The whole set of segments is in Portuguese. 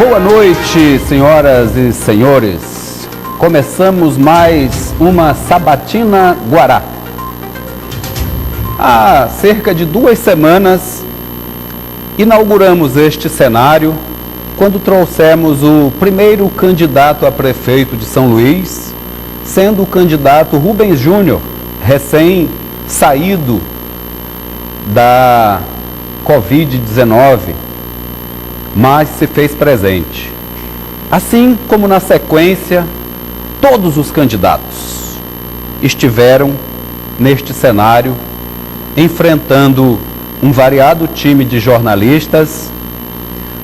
Boa noite, senhoras e senhores. Começamos mais uma Sabatina Guará. Há cerca de 2 semanas, inauguramos este cenário quando trouxemos o primeiro candidato a prefeito de São Luís, sendo o candidato Rubens Júnior, recém-saído da Covid-19, mas se fez presente. Assim como na sequência, todos os candidatos estiveram neste cenário, enfrentando um variado time de jornalistas,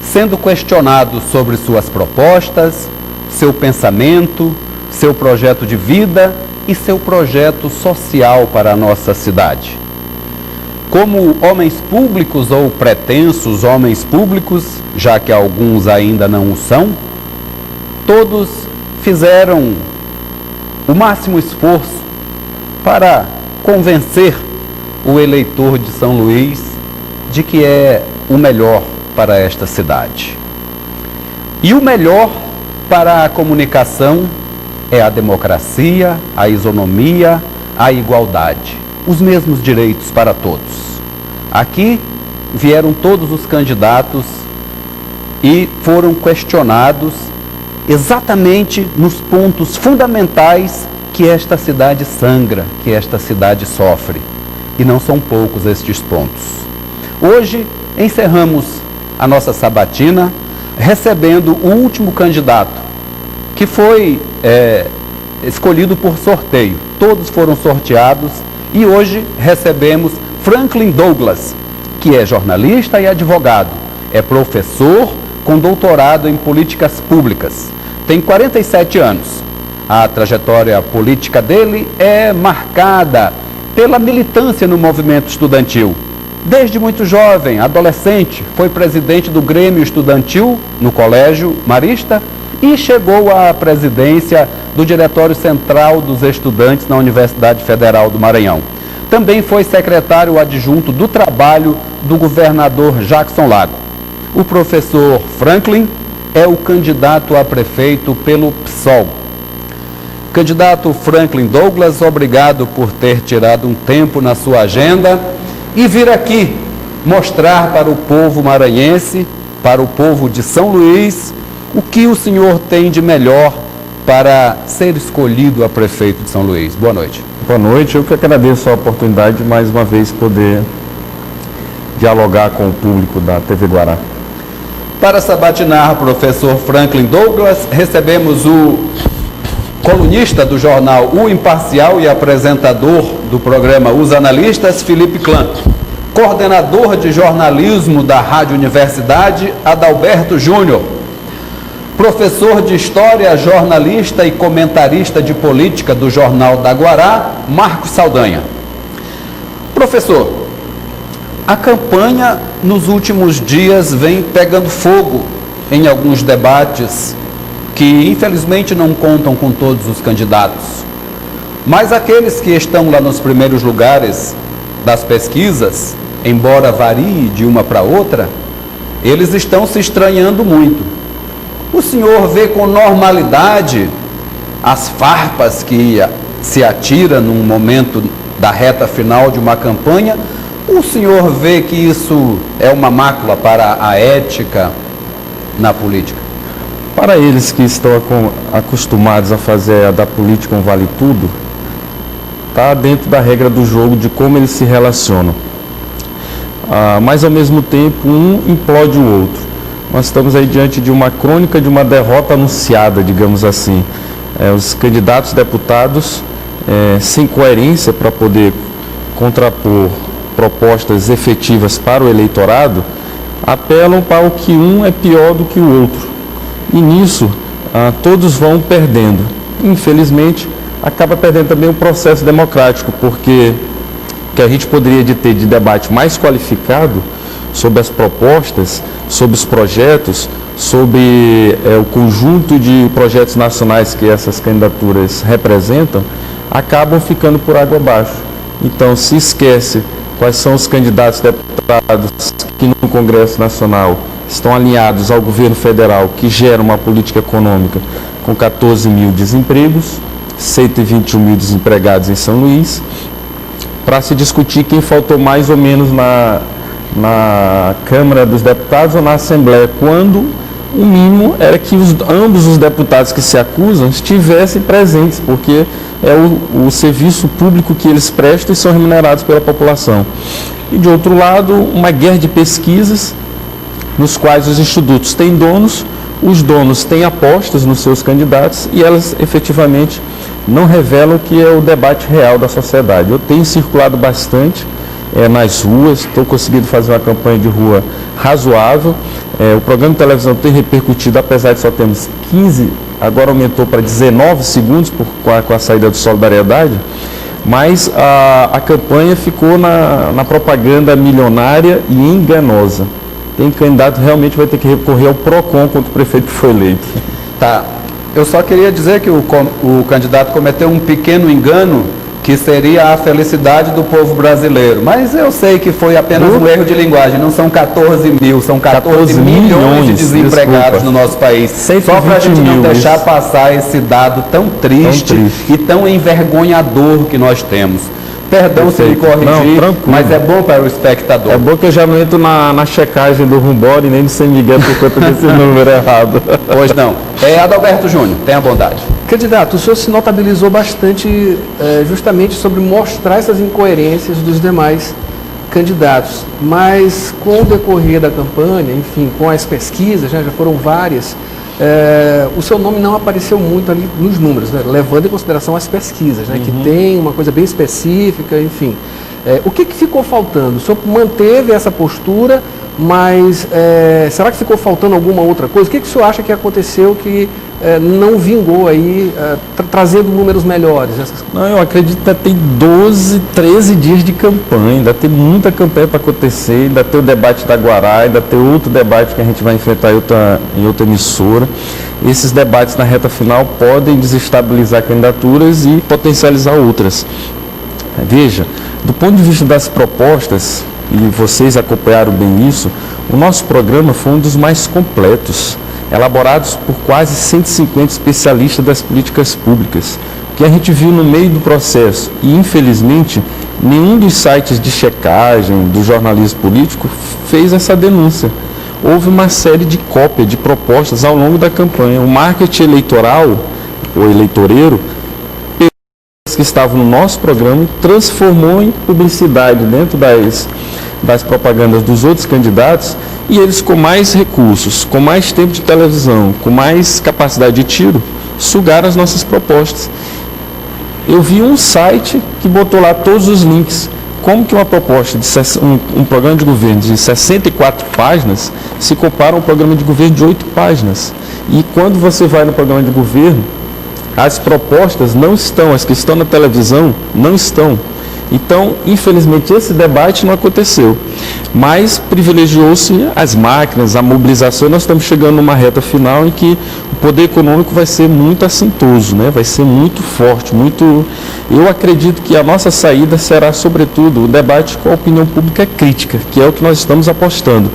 sendo questionados sobre suas propostas, seu pensamento, seu projeto de vida e seu projeto social para a nossa cidade. Como homens públicos ou pretensos homens públicos, já que alguns ainda não o são, todos fizeram o máximo esforço para convencer o eleitor de São Luís de que é o melhor para esta cidade. E o melhor para a comunicação é a democracia, a isonomia, a igualdade, os mesmos direitos para todos. Aqui vieram todos os candidatos e foram questionados exatamente nos pontos fundamentais que esta cidade sangra, que esta cidade sofre. E não são poucos estes pontos. Hoje encerramos a nossa sabatina recebendo o último candidato, que foi escolhido por sorteio. Todos foram sorteados e hoje recebemos Franklin Douglas, que é jornalista e advogado, é professor com doutorado em políticas públicas, tem 47 anos. A trajetória política dele é marcada pela militância no movimento estudantil. Desde muito jovem, adolescente, foi presidente do Grêmio Estudantil no Colégio Marista e chegou à presidência do Diretório Central dos Estudantes na Universidade Federal do Maranhão. Também foi secretário adjunto do Trabalho do governador Jackson Lago. O professor Franklin é o candidato a prefeito pelo PSOL. Candidato Franklin Douglas, obrigado por ter tirado um tempo na sua agenda e vir aqui mostrar para o povo maranhense, para o povo de São Luís, o que o senhor tem de melhor para ser escolhido a prefeito de São Luís. Boa noite. Boa noite, eu que agradeço a oportunidade de mais uma vez poder dialogar com o público da TV Guará. Para sabatinar o professor Franklin Douglas, recebemos o colunista do jornal O Imparcial e apresentador do programa Os Analistas, Felipe Clã. Coordenador de jornalismo da Rádio Universidade, Adalberto Júnior. Professor de História, jornalista e comentarista de política do Jornal da Guará, Marcos Saldanha. Professor, a campanha nos últimos dias vem pegando fogo em alguns debates que infelizmente não contam com todos os candidatos. Mas aqueles que estão lá nos primeiros lugares das pesquisas, embora varie de uma para outra, eles estão se estranhando muito. O senhor vê com normalidade as farpas que se atira num momento da reta final de uma campanha? O senhor vê que isso é uma mácula para a ética na política? Para eles que estão acostumados a fazer da política um vale tudo, está dentro da regra do jogo de como eles se relacionam. Mas ao mesmo tempo um implode o outro. Nós estamos aí diante de uma crônica de uma derrota anunciada, digamos assim. Os candidatos deputados, sem coerência para poder contrapor propostas efetivas para o eleitorado, apelam para o que um é pior do que o outro. E nisso, todos vão perdendo. Infelizmente, acaba perdendo também o processo democrático, porque o que a gente poderia ter de debate mais qualificado sobre as propostas, sobre os projetos, sobre o conjunto de projetos nacionais que essas candidaturas representam, acabam ficando por água abaixo. Então, se esquece quais são os candidatos deputados que no Congresso Nacional estão alinhados ao governo federal, que gera uma política econômica com 14 mil desempregos, 121 mil desempregados em São Luís, para se discutir quem faltou mais ou menos na Câmara dos Deputados ou na Assembleia, quando o mínimo era que ambos os deputados que se acusam estivessem presentes, porque é o serviço público que eles prestam e são remunerados pela população. E, de outro lado, uma guerra de pesquisas, nos quais os institutos têm donos, os donos têm apostas nos seus candidatos e elas efetivamente não revelam o que é o debate real da sociedade. Eu tenho circulado bastante nas ruas, estou conseguindo fazer uma campanha de rua razoável. O programa de televisão tem repercutido, apesar de só termos 15, agora aumentou para 19 segundos com a saída do Solidariedade, mas a campanha ficou na propaganda milionária e enganosa. Tem candidato realmente vai ter que recorrer ao PROCON contra o prefeito que foi eleito. Tá. Eu só queria dizer que o candidato cometeu um pequeno engano, que seria a felicidade do povo brasileiro. Mas eu sei que foi apenas um erro de linguagem. Não são 14 mil, são 14 milhões de desempregados no nosso país. Só para a gente não deixar passar esse dado tão triste e tão envergonhador que nós temos. Perdão se me corrigir, mas é bom para o espectador. É bom que eu já não entro na checagem do Rumbora e nem do Sem Miguel por conta desse número errado. Pois não. Adalberto Júnior, tenha bondade. Candidato, o senhor se notabilizou bastante justamente sobre mostrar essas incoerências dos demais candidatos, mas com o decorrer da campanha, enfim, com as pesquisas, já foram várias, o seu nome não apareceu muito ali nos números, né? Levando em consideração as pesquisas, né? Que tem uma coisa bem específica, enfim. O que ficou faltando? O senhor manteve essa postura, mas será que ficou faltando alguma outra coisa? O que o senhor acha que aconteceu que não vingou aí, trazendo números melhores? Não, eu acredito que ainda tem 12, 13 dias de campanha, ainda tem muita campanha para acontecer, ainda tem o debate da Guará, ainda tem outro debate que a gente vai enfrentar em outra emissora. Esses debates na reta final podem desestabilizar candidaturas e potencializar outras. Veja, do ponto de vista das propostas, e vocês acompanharam bem isso, o nosso programa foi um dos mais completos, elaborados por quase 150 especialistas das políticas públicas, que a gente viu no meio do processo. E, infelizmente, nenhum dos sites de checagem do jornalismo político fez essa denúncia. Houve uma série de cópia de propostas ao longo da campanha. O marketing eleitoral, ou eleitoreiro, que estavam no nosso programa, transformou em publicidade dentro das propagandas dos outros candidatos, e eles, com mais recursos, com mais tempo de televisão, com mais capacidade de tiro, sugaram as nossas propostas. Eu vi um site que botou lá todos os links. Como que uma proposta de um programa de governo de 64 páginas se compara a um programa de governo de 8 páginas? E quando você vai no programa de governo, as propostas não estão, as que estão na televisão não estão. Então, infelizmente, esse debate não aconteceu, mas privilegiou-se as máquinas, a mobilização, e nós estamos chegando numa reta final em que o poder econômico vai ser muito assintoso, né? Vai ser muito forte, muito... Eu acredito que a nossa saída será, sobretudo, o debate com a opinião pública crítica, que é o que nós estamos apostando.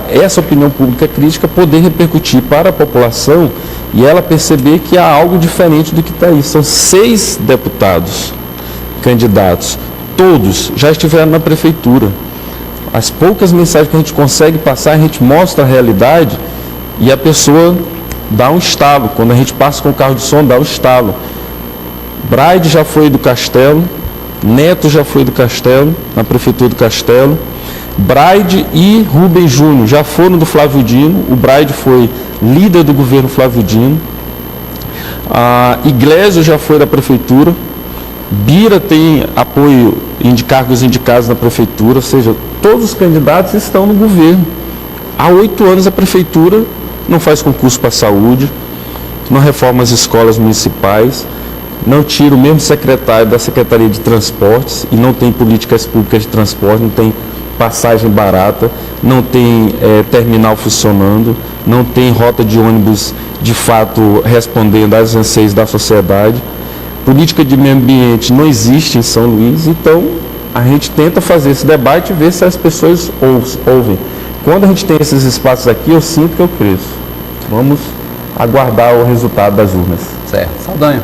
Essa opinião pública crítica poder repercutir para a população e ela perceber que há algo diferente do que está aí. São 6 deputados candidatos, todos já estiveram na prefeitura. As poucas mensagens que a gente consegue passar, a gente mostra a realidade e a pessoa dá um estalo. Quando a gente passa com o carro de som, dá um estalo. Braide já foi do Castelo, Neto já foi do Castelo, na prefeitura do Castelo. Braide e Rubem Júnior já foram do Flávio Dino. O Braide foi líder do governo Flávio Dino. Iglesias já foi da prefeitura. Bira tem apoio de cargos indicados na prefeitura, ou seja, todos os candidatos estão no governo. Há 8 anos a prefeitura não faz concurso para a saúde, não reforma as escolas municipais, não tira o mesmo secretário da Secretaria de Transportes e não tem políticas públicas de transporte, não tem passagem barata, não tem terminal funcionando, não tem rota de ônibus de fato respondendo às anseios da sociedade. Política de meio ambiente não existe em São Luís, então a gente tenta fazer esse debate e ver se as pessoas ouvem. Quando a gente tem esses espaços aqui, eu sinto que eu cresço. Vamos aguardar o resultado das urnas. Certo. Saldanha.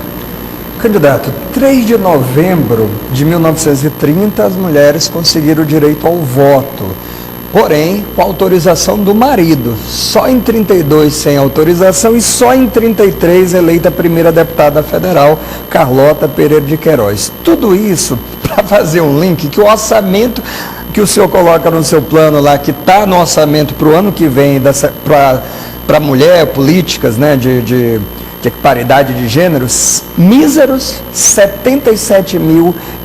Candidato, 3 de novembro de 1930, as mulheres conseguiram o direito ao voto. Porém, com autorização do marido. Só em 32 sem autorização e só em 33 eleita a primeira deputada federal, Carlota Pereira de Queiroz. Tudo isso para fazer um link que o orçamento que o senhor coloca no seu plano lá, que está no orçamento para o ano que vem, para mulher, políticas, né, de paridade de gêneros, míseros R$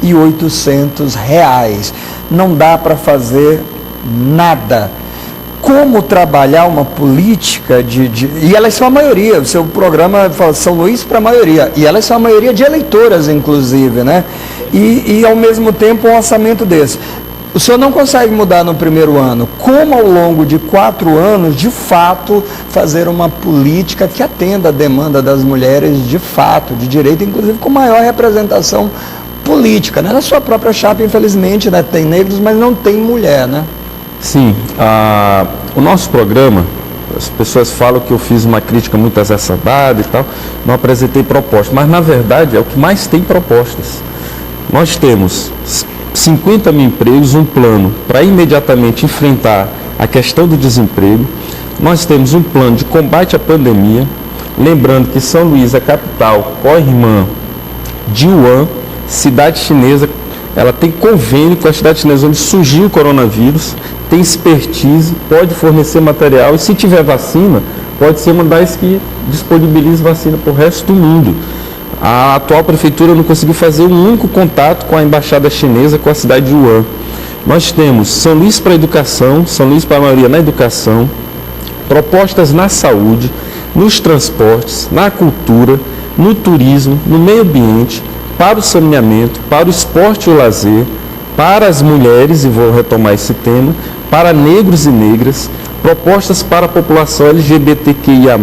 77.800. Não dá para fazer nada. Como trabalhar uma política e elas são a maioria, o seu programa fala São Luís para a maioria, e elas são a maioria de eleitoras, inclusive, né? E ao mesmo tempo um orçamento desse. O senhor não consegue mudar no primeiro ano. Como ao longo de 4 anos, de fato, fazer uma política que atenda a demanda das mulheres de fato, de direito, inclusive com maior representação política, né? Na sua própria chapa, infelizmente, né, tem negros, mas não tem mulher, né? Sim, o nosso programa, as pessoas falam que eu fiz uma crítica muito exacerbada e tal, não apresentei propostas, mas na verdade é o que mais tem propostas. Nós temos 50 mil empregos, um plano para imediatamente enfrentar a questão do desemprego. Nós temos um plano de combate à pandemia, lembrando que São Luís é capital, co-irmã de Wuhan, cidade chinesa, ela tem convênio com a cidade chinesa onde surgiu o coronavírus, tem expertise, pode fornecer material e se tiver vacina, pode ser uma das que disponibiliza vacina para o resto do mundo. A atual prefeitura não conseguiu fazer um único contato com a embaixada chinesa, com a cidade de Wuhan. Nós temos São Luís para a educação, São Luís para a maioria na educação, propostas na saúde, nos transportes, na cultura, no turismo, no meio ambiente, para o saneamento, para o esporte e o lazer, para as mulheres, e vou retomar esse tema, para negros e negras, propostas para a população LGBTQIA+,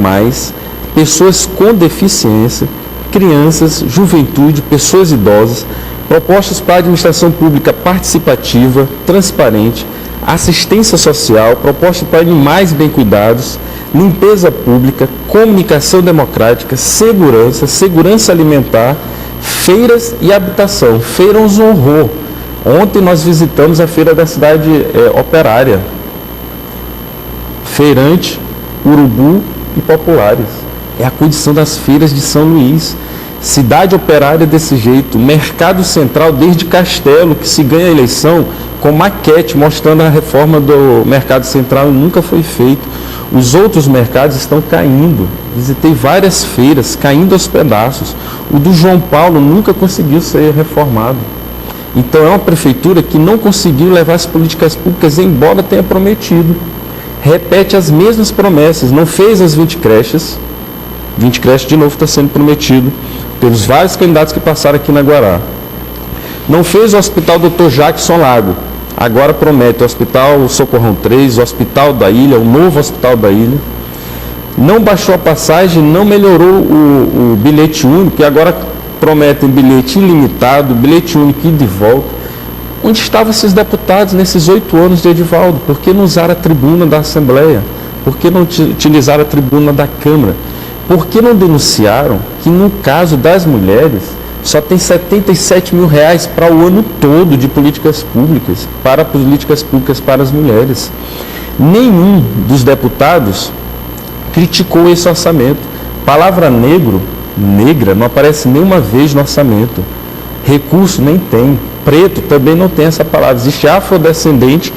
pessoas com deficiência, crianças, juventude, pessoas idosas, propostas para a administração pública participativa, transparente, assistência social, propostas para animais bem cuidados, limpeza pública, comunicação democrática, segurança alimentar, feiras e habitação. Feiras um horror. Ontem nós visitamos a feira da cidade operária, feirante, urubu e populares. É a condição das feiras de São Luís. Cidade operária desse jeito, mercado central desde Castelo, que se ganha a eleição com maquete mostrando a reforma do mercado central e nunca foi feito. Os outros mercados estão caindo. Visitei várias feiras, caindo aos pedaços. O do João Paulo nunca conseguiu ser reformado. Então é uma prefeitura que não conseguiu levar as políticas públicas, embora tenha prometido. Repete as mesmas promessas, não fez as 20 creches. 20 creches de novo está sendo prometido pelos vários candidatos que passaram aqui na Guará. Não fez o Hospital Dr. Jackson Lago, agora promete o Hospital Socorrão 3, o Hospital da Ilha, o novo Hospital da Ilha. Não baixou a passagem, não melhorou o bilhete único, e agora prometem bilhete ilimitado, bilhete único ida e volta. Onde estavam esses deputados nesses 8 anos de Edivaldo? Por que não usaram a tribuna da Assembleia? Por que não utilizaram a tribuna da Câmara? Por que não denunciaram que, no caso das mulheres, só tem R$ 77 mil para o ano todo de políticas públicas para as mulheres? Nenhum dos deputados criticou esse orçamento. Palavra negra, não aparece nenhuma vez no orçamento. Recurso nem tem. Preto também não tem essa palavra. Existe afrodescendente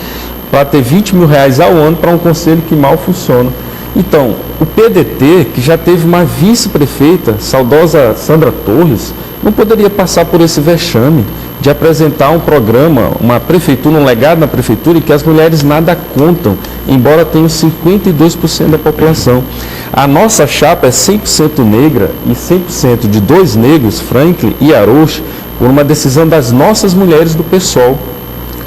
para ter R$ 20 mil ao ano para um conselho que mal funciona. Então, o PDT, que já teve uma vice-prefeita, saudosa Sandra Torres, não poderia passar por esse vexame de apresentar um programa, uma prefeitura, um legado na prefeitura, em que as mulheres nada contam, embora tenham 52% da população. A nossa chapa é 100% negra e 100% de 2 negros, Franklin e Arouche, por uma decisão das nossas mulheres do PSOL.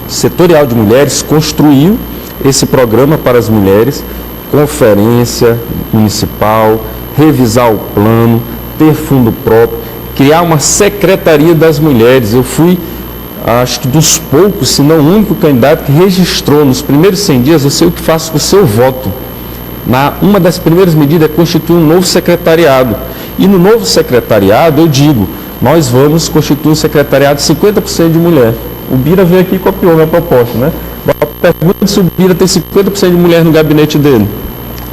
O setorial de mulheres construiu esse programa para as mulheres, conferência municipal, revisar o plano, ter fundo próprio, criar uma secretaria das mulheres. Eu fui acho que dos poucos, se não o único candidato que registrou nos primeiros 100 dias, eu sei o que faço com o seu voto. Uma das primeiras medidas é constituir um novo secretariado. E no novo secretariado, eu digo, nós vamos constituir um secretariado 50% de mulher. O Bira veio aqui e copiou minha proposta, né? Pergunta se o Bira tem 50% de mulher no gabinete dele.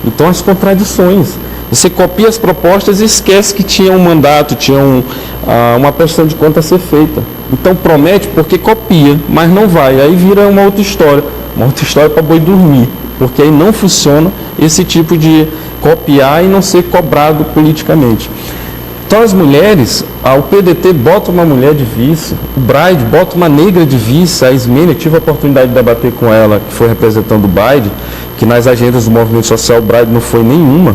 Então, as contradições. Você copia as propostas e esquece que tinha um mandato, tinha uma prestação de conta a ser feita. Então, promete porque copia, mas não vai. Aí vira uma outra história para boi dormir. Porque aí não funciona esse tipo de copiar e não ser cobrado politicamente. Então, as mulheres, o PDT bota uma mulher de vice, o Braide bota uma negra de vice, a Ismênia, tive a oportunidade de debater com ela, que foi representando o Braide, que nas agendas do movimento social o Braide não foi nenhuma.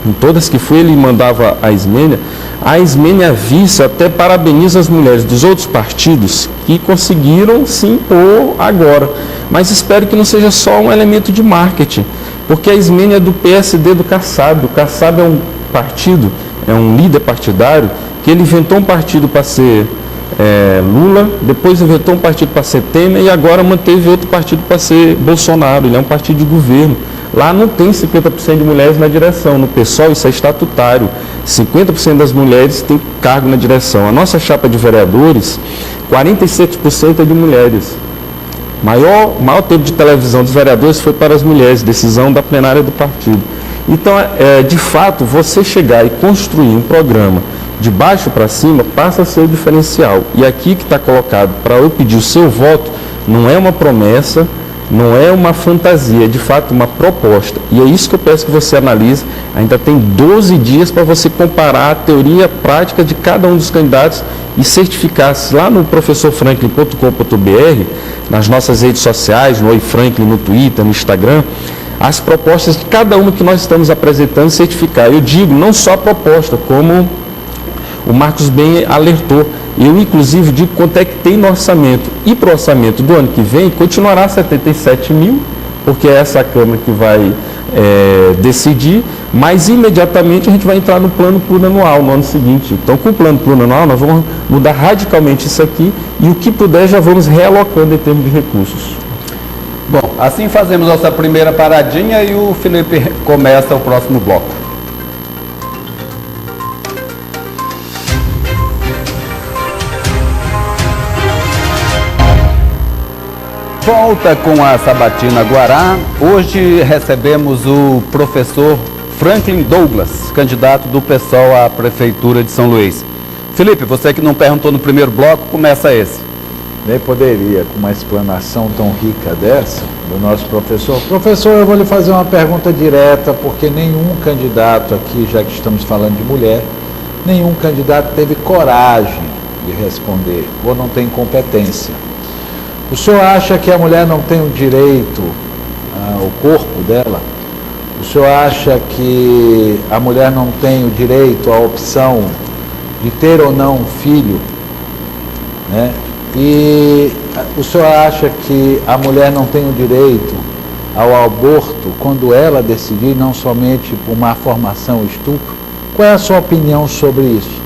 Em todas que foi, ele mandava a Ismênia. A Ismênia vice até parabeniza as mulheres dos outros partidos que conseguiram se impor agora. Mas espero que não seja só um elemento de marketing, porque a Ismênia é do PSD do Kassab. O Kassab é um partido, é um líder partidário, que ele inventou um partido para ser Lula, depois inventou um partido para ser Temer e agora manteve outro partido para ser Bolsonaro. Ele é um partido de governo. Lá não tem 50% de mulheres na direção. No PSOL isso é estatutário. 50% das mulheres têm cargo na direção. A nossa chapa de vereadores, 47% é de mulheres. Maior tempo de televisão dos vereadores foi para as mulheres, decisão da plenária do partido. Então, de fato, você chegar e construir um programa de baixo para cima passa a ser o diferencial. E aqui que está colocado para eu pedir o seu voto, não é uma promessa, não é uma fantasia, é de fato uma proposta. E é isso que eu peço que você analise. Ainda tem 12 dias para você comparar a teoria e a prática de cada um dos candidatos e certificar-se lá no professorfranklin.com.br, nas nossas redes sociais, no Oi Franklin, no Twitter, no Instagram, as propostas de cada uma que nós estamos apresentando, certificar. Eu digo, não só a proposta, como o Marcos bem alertou. Eu, inclusive, digo quanto é que tem no orçamento. E para o orçamento do ano que vem, continuará 77 mil, porque é essa a Câmara que vai decidir, mas imediatamente a gente vai entrar no plano plurianual no ano seguinte. Então, com o plano plurianual, nós vamos mudar radicalmente isso aqui e o que puder já vamos realocando em termos de recursos. Bom, assim fazemos nossa primeira paradinha e o Felipe começa o próximo bloco. Volta com a Sabatina Guará. Hoje recebemos o professor Franklin Douglas, candidato do PSOL à Prefeitura de São Luís. Felipe, você que não perguntou no primeiro bloco, começa esse. Nem poderia, com uma explanação tão rica dessa, do nosso professor. Professor, eu vou lhe fazer uma pergunta direta, porque nenhum candidato aqui, já que estamos falando de mulher, nenhum candidato teve coragem de responder, ou não tem competência. O senhor acha que a mulher não tem o direito ao corpo dela? O senhor acha que a mulher não tem o direito à opção de ter ou não um filho? Né? E o senhor acha que a mulher não tem o direito ao aborto quando ela decidir, não somente por má formação ou estupro? Qual é a sua opinião sobre isso?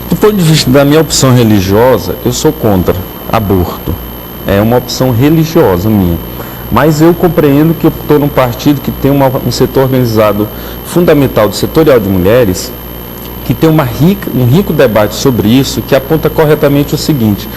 Do ponto de vista da minha opção religiosa, eu sou contra aborto. É uma opção religiosa minha. Mas eu compreendo que eu estou num partido que tem um setor organizado fundamental, do setorial de mulheres, que tem um rico debate sobre isso, que aponta corretamente o seguinte: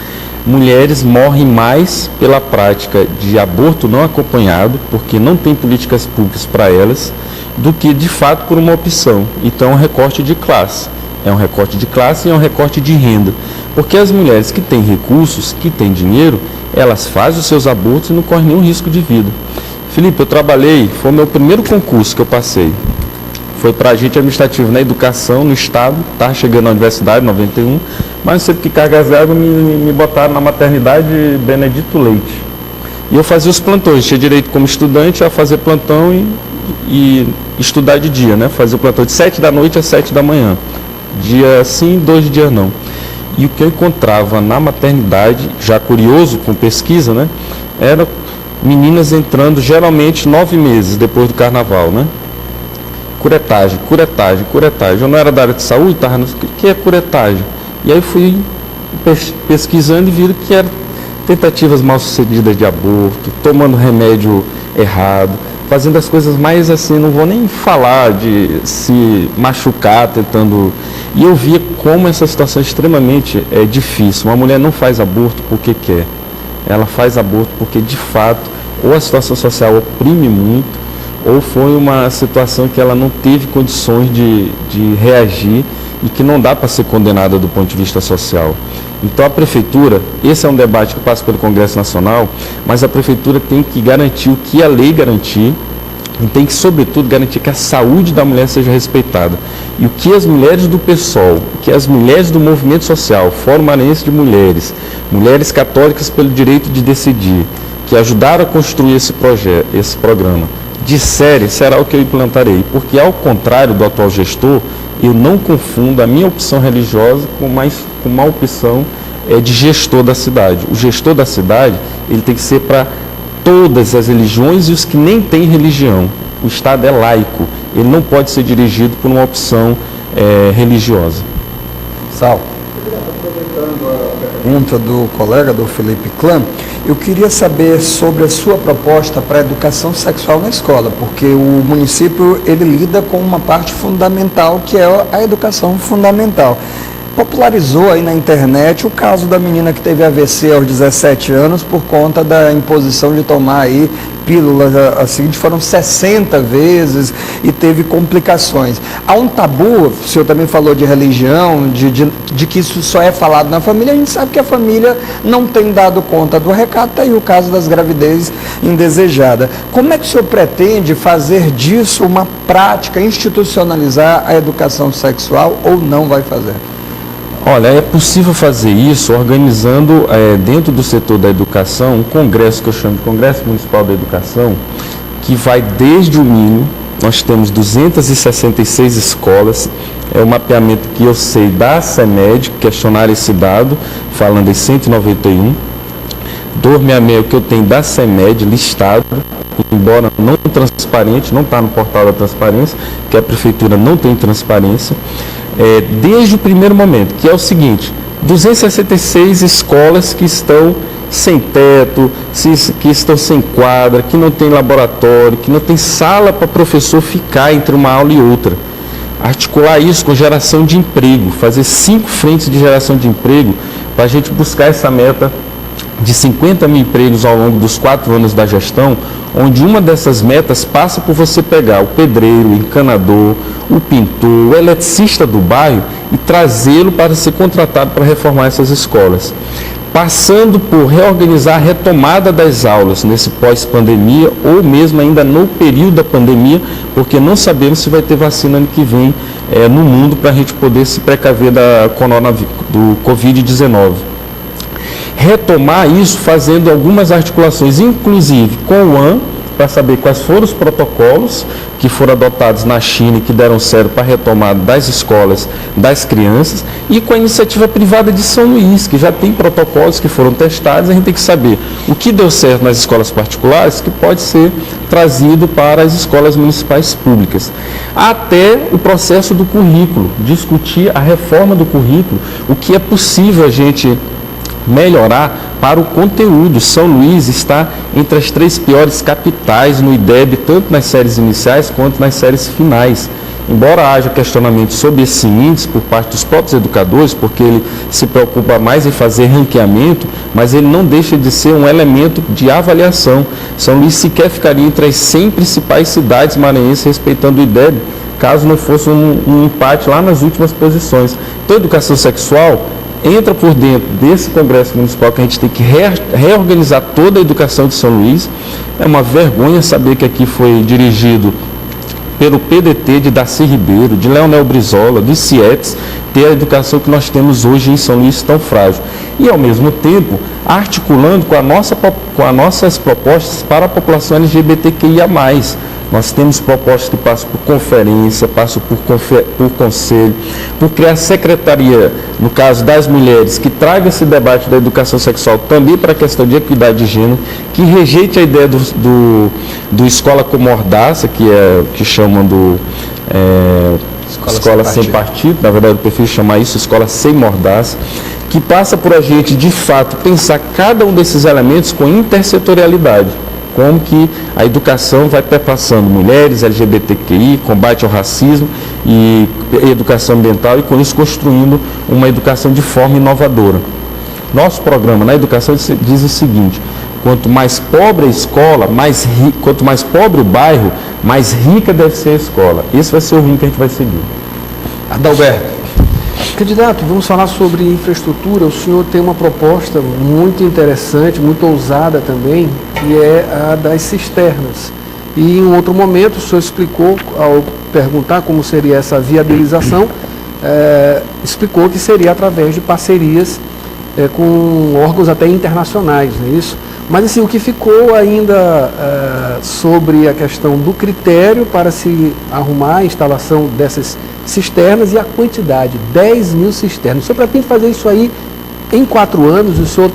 mulheres morrem mais pela prática de aborto não acompanhado, porque não tem políticas públicas para elas, do que de fato por uma opção. Então é um recorte de classe. É um recorte de classe e é um recorte de renda. Porque as mulheres que têm recursos, que têm dinheiro, elas fazem os seus abortos e não correm nenhum risco de vida. Felipe, eu trabalhei, foi o meu primeiro concurso que eu passei. Foi para agente administrativo na educação, no estado, estava chegando na universidade, em 91, mas não sei porque cargas d'água me botaram na maternidade Benedito Leite. E eu fazia os plantões, tinha direito como estudante a fazer plantão e estudar de dia, né? Fazia o plantão de 7 da noite às 7 da manhã. Dia sim, 2 dias não. E o que eu encontrava na maternidade, já curioso com pesquisa, né? Era meninas entrando geralmente 9 meses depois do carnaval, né? Curetagem. Eu não era da área de saúde, estava no que é curetagem? E aí fui pesquisando e viram que eram tentativas mal sucedidas de aborto, tomando remédio errado, fazendo as coisas mais assim, não vou nem falar de se machucar tentando. E eu via como essa situação é extremamente difícil. Uma mulher não faz aborto porque quer, ela faz aborto porque de fato ou a situação social oprime muito, ou foi uma situação que ela não teve condições de reagir e que não dá para ser condenada do ponto de vista social. Então a Prefeitura, esse é um debate que passa pelo Congresso Nacional, mas a Prefeitura tem que garantir o que a lei garantir e tem que, sobretudo, garantir que a saúde da mulher seja respeitada. E o que as mulheres do PSOL, o que as mulheres do movimento social, Fórum Maranhense de Mulheres, Mulheres Católicas pelo Direito de Decidir, que ajudaram a construir esse projeto, esse programa, disserem, será o que eu implantarei. Porque, ao contrário do atual gestor, eu não confundo a minha opção religiosa com uma opção de gestor da cidade. O gestor da cidade, ele tem que ser para todas as religiões e os que nem têm religião. O Estado é laico, ele não pode ser dirigido por uma opção religiosa. Sal. Aproveitando a pergunta do colega, do Felipe Clã, eu queria saber sobre a sua proposta para a educação sexual na escola, porque o município ele lida com uma parte fundamental, que é a educação fundamental. Popularizou aí na internet o caso da menina que teve AVC aos 17 anos por conta da imposição de tomar aí pílulas, assim, foram 60 vezes e teve complicações. Há um tabu, o senhor também falou de religião, de que isso só é falado na família, a gente sabe que a família não tem dado conta do recado, tá aí o caso das gravidez indesejada. Como é que o senhor pretende fazer disso uma prática, institucionalizar a educação sexual ou não vai fazer? Olha, é possível fazer isso organizando dentro do setor da educação um congresso que eu chamo de Congresso Municipal da Educação, que vai desde o mínimo. Nós temos 266 escolas, é um mapeamento que eu sei da CEMED, questionário esse dado, falando em 191, do mapeamento que eu tenho da CEMED listado, embora não transparente, não está no portal da transparência, que a Prefeitura não tem transparência, desde o primeiro momento, que é o seguinte: 266 escolas que estão sem teto, que estão sem quadra, que não tem laboratório, que não tem sala para professor ficar entre uma aula e outra. Articular isso com geração de emprego, fazer 5 frentes de geração de emprego para a gente buscar essa meta de 50 mil empregos ao longo dos 4 anos da gestão, onde uma dessas metas passa por você pegar o pedreiro, o encanador, o pintor, o eletricista do bairro e trazê-lo para ser contratado para reformar essas escolas. Passando por reorganizar a retomada das aulas nesse pós-pandemia ou mesmo ainda no período da pandemia, porque não sabemos se vai ter vacina ano que vem no mundo para a gente poder se precaver do Covid-19. Retomar isso fazendo algumas articulações, inclusive com o AN, para saber quais foram os protocolos que foram adotados na China e que deram certo para a retomada das escolas, das crianças, e com a iniciativa privada de São Luís, que já tem protocolos que foram testados. A gente tem que saber o que deu certo nas escolas particulares, que pode ser trazido para as escolas municipais públicas. Até o processo do currículo, discutir a reforma do currículo, o que é possível a gente melhorar para o conteúdo. São Luís está entre as 3 piores capitais no IDEB, tanto nas séries iniciais quanto nas séries finais. Embora haja questionamento sobre esse índice por parte dos próprios educadores, porque ele se preocupa mais em fazer ranqueamento, mas ele não deixa de ser um elemento de avaliação. São Luís sequer ficaria entre as 100 principais cidades maranhenses respeitando o IDEB, caso não fosse um empate lá nas últimas posições. Então, a educação sexual entra por dentro desse Congresso Municipal, que a gente tem que reorganizar toda a educação de São Luís. É uma vergonha saber que aqui foi dirigido pelo PDT de Darcy Ribeiro, de Leonel Brizola, do CIEPS, ter a educação que nós temos hoje em São Luís tão frágil. E, ao mesmo tempo, articulando com as nossas propostas para a população LGBTQIA+. Nós temos propostas que passam por conferência, passam por conselho, por criar secretaria, no caso das mulheres, que traga esse debate da educação sexual também para a questão de equidade de gênero, que rejeite a ideia do escola com mordaça, que chamam do escola sem partido. Na verdade, eu prefiro chamar isso escola sem mordaça, que passa por a gente, de fato, pensar cada um desses elementos com intersetorialidade. Como que a educação vai perpassando mulheres, LGBTQI, combate ao racismo e educação ambiental, e com isso construindo uma educação de forma inovadora. Nosso programa na educação diz o seguinte: quanto mais pobre a escola, quanto mais pobre o bairro, mais rica deve ser a escola. Esse vai ser o rumo que a gente vai seguir. Adalberto. Candidato, vamos falar sobre infraestrutura. O senhor tem uma proposta muito interessante, muito ousada também, que é a das cisternas. E em um outro momento o senhor explicou, ao perguntar como seria essa viabilização, explicou que seria através de parcerias com órgãos até internacionais, não é isso? Mas assim, o que ficou ainda sobre a questão do critério para se arrumar a instalação dessas cisternas e a quantidade, 10 mil cisternas. O senhor pretende fazer isso aí em 4 anos? O senhor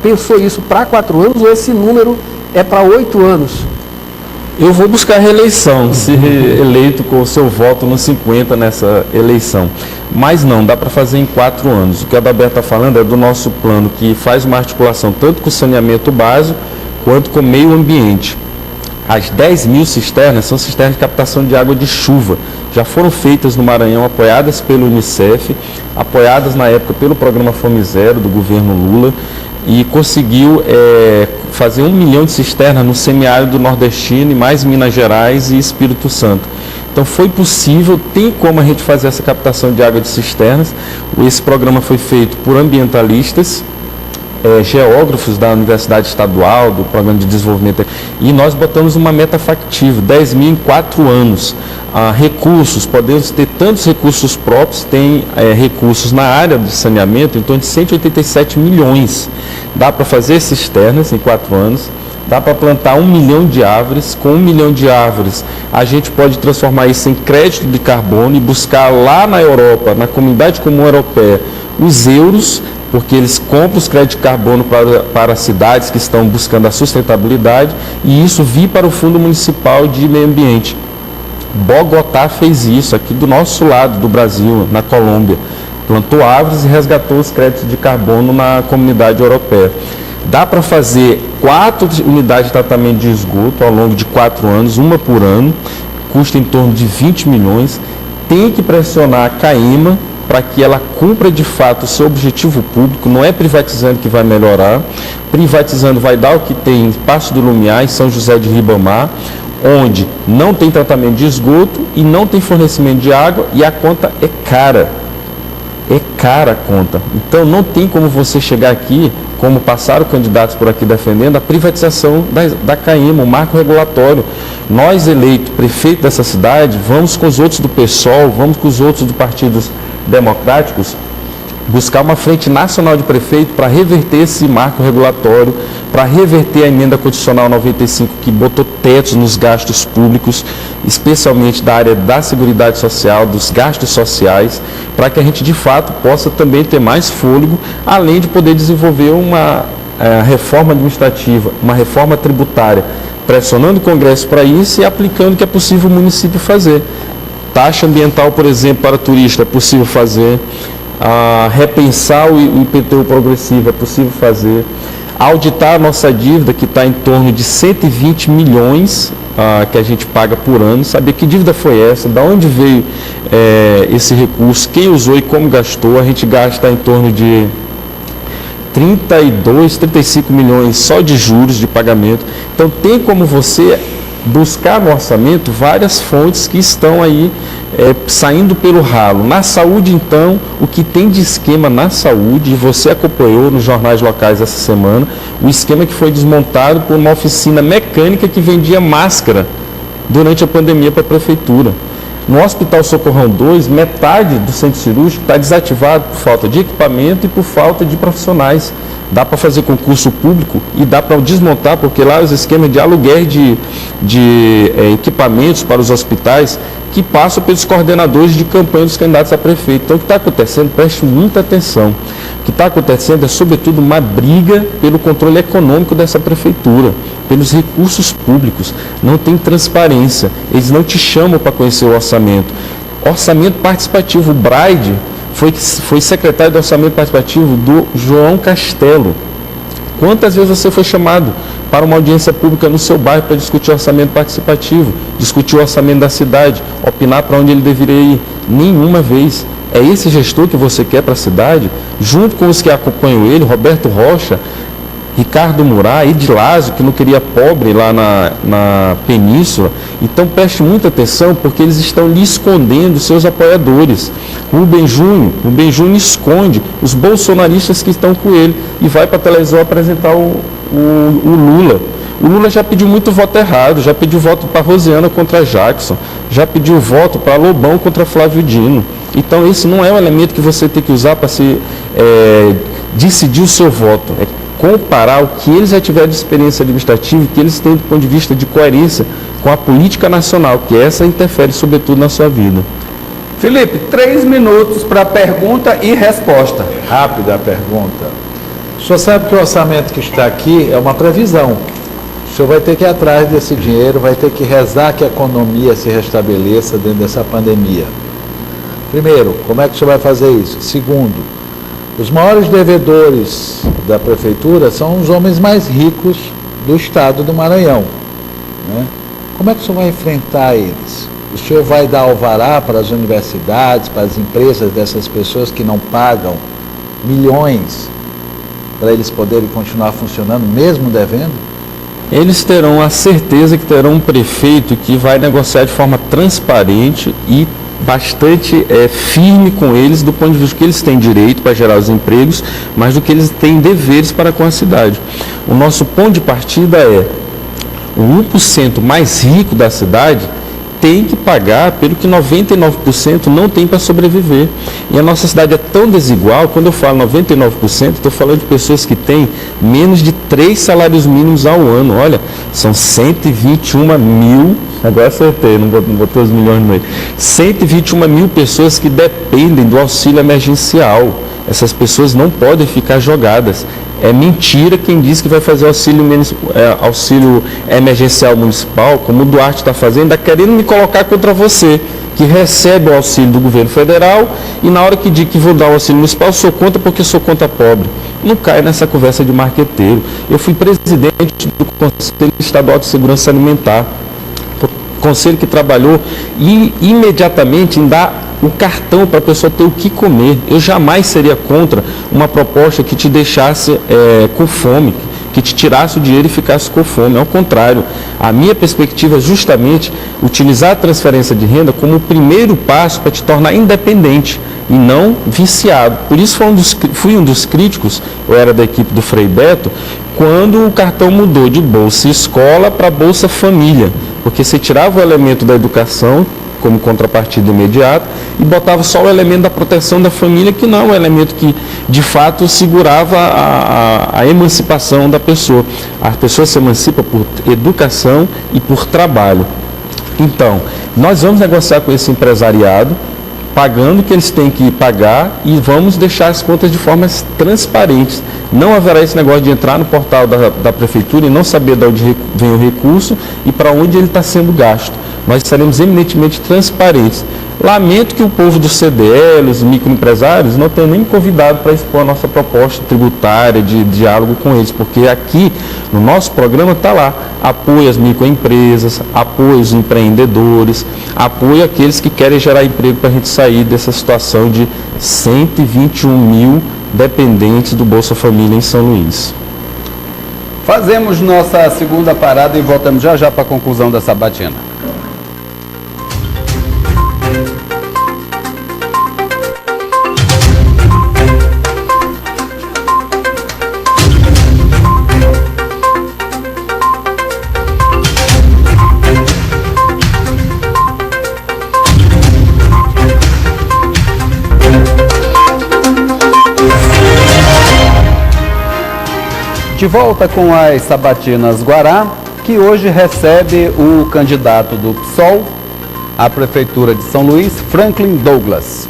pensou isso para 4 anos ou esse número é para 8 anos? Eu vou buscar reeleição, se eleito com o seu voto nos 50 nessa eleição. Mas não, dá para fazer em 4 anos. O que a Adalberto está falando é do nosso plano, que faz uma articulação tanto com o saneamento básico quanto com o meio ambiente. As 10 mil cisternas são cisternas de captação de água de chuva. Já foram feitas no Maranhão, apoiadas pelo Unicef, apoiadas na época pelo programa Fome Zero do governo Lula, e conseguiu fazer 1 milhão de cisternas no semiárido nordestino e mais Minas Gerais e Espírito Santo. Então foi possível, tem como a gente fazer essa captação de água de cisternas. Esse programa foi feito por ambientalistas, geógrafos da Universidade Estadual, do Programa de Desenvolvimento, e nós botamos uma meta factível, 10 mil em 4 anos. Recursos, podemos ter tantos recursos próprios, tem recursos na área de saneamento, em torno de 187 milhões. Dá para fazer cisternas em 4 anos, dá para plantar 1 milhão de árvores. Com 1 milhão de árvores, a gente pode transformar isso em crédito de carbono e buscar lá na Europa, na Comunidade Comum Europeia, os euros, porque eles compram os créditos de carbono para cidades que estão buscando a sustentabilidade, e isso vir para o Fundo Municipal de Meio Ambiente. Bogotá fez isso aqui do nosso lado do Brasil, na Colômbia. Plantou árvores e resgatou os créditos de carbono na Comunidade Europeia. Dá para fazer 4 unidades de tratamento de esgoto ao longo de 4 anos, uma por ano, custa em torno de 20 milhões. Tem que pressionar a CAEMA para que ela cumpra de fato o seu objetivo público. Não é privatizando que vai melhorar. Privatizando vai dar o que tem em Passo do Lumiar, em São José de Ribamar, onde não tem tratamento de esgoto e não tem fornecimento de água, e a conta é cara. É cara a conta. Então não tem como você chegar aqui, como passaram candidatos por aqui defendendo, a privatização da CAEMA, o marco regulatório. Nós, eleitos prefeito dessa cidade, vamos com os outros do PSOL, vamos com os outros dos partidos democráticos, buscar uma frente nacional de prefeito para reverter esse marco regulatório, para reverter a emenda constitucional 95, que botou tetos nos gastos públicos, especialmente da área da Seguridade Social, dos gastos sociais, para que a gente de fato possa também ter mais fôlego, além de poder desenvolver uma reforma administrativa, uma reforma tributária, pressionando o Congresso para isso e aplicando o que é possível o município fazer. Taxa ambiental, por exemplo, para turista é possível fazer. Repensar o IPTU progressivo é possível fazer. Auditar a nossa dívida, que está em torno de 120 milhões que a gente paga por ano, saber que dívida foi essa, de onde veio esse recurso, quem usou e como gastou. A gente gasta em torno de 32, 35 milhões só de juros de pagamento. Então tem como você buscar no orçamento várias fontes que estão aí saindo pelo ralo. Na saúde, então, o que tem de esquema na saúde, e você acompanhou nos jornais locais essa semana, o esquema que foi desmontado por uma oficina mecânica que vendia máscara durante a pandemia para a prefeitura. No Hospital Socorrão 2, metade do centro cirúrgico está desativado por falta de equipamento e por falta de profissionais. Dá para fazer concurso público e dá para desmontar, porque lá os esquemas de aluguel de equipamentos para os hospitais que passam pelos coordenadores de campanha dos candidatos a prefeito. Então o que está acontecendo, preste muita atenção, o que está acontecendo é sobretudo uma briga pelo controle econômico dessa prefeitura, pelos recursos públicos. Não tem transparência, eles não te chamam para conhecer o orçamento. Orçamento participativo, o BRAID, foi secretário de Orçamento Participativo do João Castelo. Quantas vezes você foi chamado para uma audiência pública no seu bairro para discutir orçamento participativo, discutir o orçamento da cidade, opinar para onde ele deveria ir? Nenhuma vez. É esse gestor que você quer para a cidade? Junto com os que acompanham ele, Roberto Rocha, Ricardo Murat, Edilásio, que não queria pobre lá na Península. Então preste muita atenção, porque eles estão lhe escondendo seus apoiadores. Rubem Júnior esconde os bolsonaristas que estão com ele e vai para a televisão apresentar o Lula. O Lula já pediu muito voto errado, já pediu voto para Rosiana contra Jackson, já pediu voto para Lobão contra Flávio Dino. Então esse não é o elemento que você tem que usar para decidir o seu voto. É comparar o que eles já tiveram de experiência administrativa e o que eles têm do ponto de vista de coerência com a política nacional, que essa interfere sobretudo na sua vida. Felipe, 3 minutos para pergunta e resposta. Rápida a pergunta. O senhor sabe que o orçamento que está aqui é uma previsão. O senhor vai ter que ir atrás desse dinheiro, vai ter que rezar que a economia se restabeleça dentro dessa pandemia. Primeiro, como é que o senhor vai fazer isso? Segundo, os maiores devedores da prefeitura são os homens mais ricos do estado do Maranhão, né? Como é que o senhor vai enfrentar eles? O senhor vai dar alvará para as universidades, para as empresas dessas pessoas que não pagam milhões para eles poderem continuar funcionando, mesmo devendo? Eles terão a certeza que terão um prefeito que vai negociar de forma transparente e bastante firme com eles, do ponto de vista que eles têm direito para gerar os empregos, mas do que eles têm deveres para com a cidade. O nosso ponto de partida é o 1% mais rico da cidade tem que pagar pelo que 99% não tem para sobreviver. E a nossa cidade é tão desigual, quando eu falo 99%, estou falando de pessoas que têm menos de 3 salários mínimos ao ano. Olha, são 121 mil, agora acertei, não botei os milhões no meio, 121 mil pessoas que dependem do auxílio emergencial. Essas pessoas não podem ficar jogadas. É mentira quem diz que vai fazer auxílio emergencial municipal, como o Duarte está fazendo, está querendo me colocar contra você, que recebe o auxílio do governo federal e na hora que diz que vou dar o auxílio municipal, sou contra porque sou contra pobre. Não cai nessa conversa de marqueteiro. Eu fui presidente do Conselho Estadual de Segurança Alimentar, conselho que trabalhou imediatamente em dar o cartão para a pessoa ter o que comer. Eu jamais seria contra uma proposta que te deixasse com fome, que te tirasse o dinheiro e ficasse com fome. Ao contrário, a minha perspectiva é justamente utilizar a transferência de renda como o primeiro passo para te tornar independente e não viciado. Por isso fui um dos críticos, eu era da equipe do Frei Beto, quando o cartão mudou de Bolsa Escola para Bolsa Família, porque você tirava o elemento da educação como contrapartida imediata e botava só o elemento da proteção da família, que não é um elemento que de fato segurava a emancipação da pessoa. A pessoa se emancipa por educação e por trabalho. Então, nós vamos negociar com esse empresariado, pagando o que eles têm que pagar e vamos deixar as contas de formas transparentes. Não haverá esse negócio de entrar no portal da prefeitura e não saber de onde vem o recurso e para onde ele está sendo gasto. Nós seremos eminentemente transparentes. Lamento que o povo do CDL, os microempresários, não tenham nem convidado para expor a nossa proposta tributária de diálogo com eles, porque aqui no nosso programa está lá, apoio às microempresas, apoio aos empreendedores, apoio àqueles que querem gerar emprego para a gente sair dessa situação de 121 mil dependentes do Bolsa Família em São Luís. Fazemos nossa segunda parada e voltamos já para a conclusão da sabatina. De volta com as sabatinas Guará, que hoje recebe o candidato do PSOL à Prefeitura de São Luís, Franklin Douglas.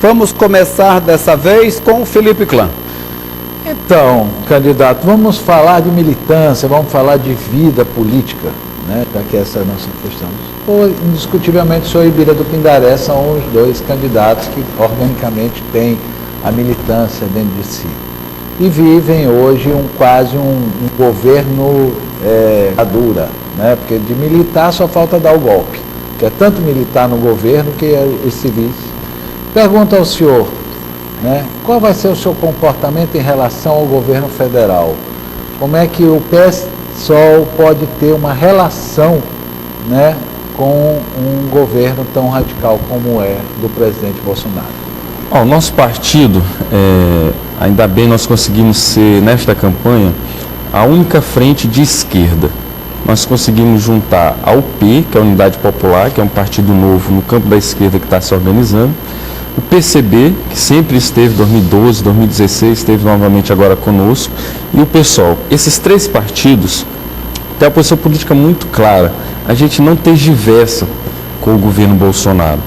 Vamos começar dessa vez com o Felipe Clã. Então, candidato, vamos falar de militância, vamos falar de vida política. né, já que essa é a nossa questão. Indiscutivelmente, o senhor Ibira do Pindaré são os dois candidatos que organicamente têm a militância dentro de si. E vivem hoje quase um governo dura, né, porque de militar só falta dar o golpe, que é tanto militar no governo que os civis. Pergunta ao senhor, né, qual vai ser o seu comportamento em relação ao governo federal? Como é que o PSOL pode ter uma relação, né, com um governo tão radical como é do presidente Bolsonaro? O nosso partido, ainda bem nós conseguimos ser, nesta campanha, a única frente de esquerda. Nós conseguimos juntar a UP, que é a Unidade Popular, que é um partido novo no campo da esquerda que está se organizando, o PCB, que sempre esteve em 2012, 2016, esteve novamente agora conosco, e o PSOL. Esses três partidos têm uma posição política muito clara. A gente não tergiversa com o governo Bolsonaro.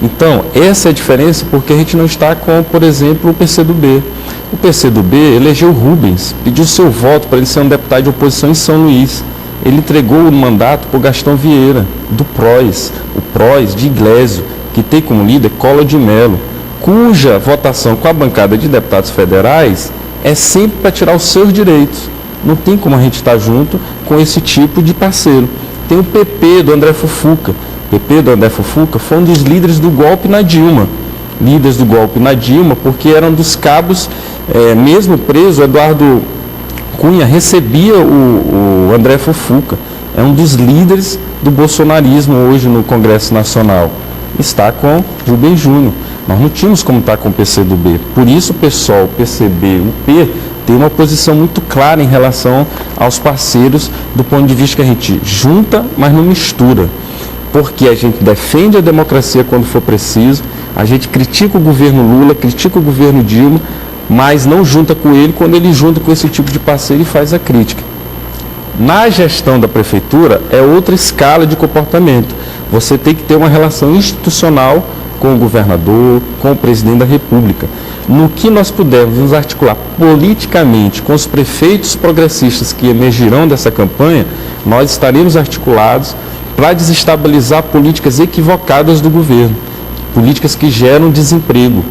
Então, essa é a diferença, porque a gente não está com, por exemplo, o PCdoB. O PCdoB elegeu Rubens, pediu seu voto para ele ser um deputado de oposição em São Luís. Ele entregou o mandato para o Gastão Vieira, do PROS, o PROS de Iglesio, que tem como líder Collor de Mello, cuja votação com a bancada de deputados federais é sempre para tirar os seus direitos. Não tem como a gente estar junto com esse tipo de parceiro. Tem o PP do André Fufuca. O PP do André Fufuca foi um dos líderes do golpe na Dilma. Líderes do golpe na Dilma, porque eram dos cabos, mesmo preso, Eduardo Cunha recebia o André Fufuca. É um dos líderes do bolsonarismo hoje no Congresso Nacional. Está com Rubem Júnior. Nós não tínhamos como estar com o PCdoB. Por isso o PSOL, o PCB, o P tem uma posição muito clara em relação aos parceiros, do ponto de vista que a gente junta, mas não mistura. Porque a gente defende a democracia quando for preciso, a gente critica o governo Lula, critica o governo Dilma, mas não junta com ele quando ele junta com esse tipo de parceiro e faz a crítica. Na gestão da prefeitura é outra escala de comportamento. Você tem que ter uma relação institucional com o governador, com o presidente da República. No que nós pudermos nos articular politicamente com os prefeitos progressistas que emergirão dessa campanha, nós estaremos articulados para desestabilizar políticas equivocadas do governo, políticas que geram desemprego,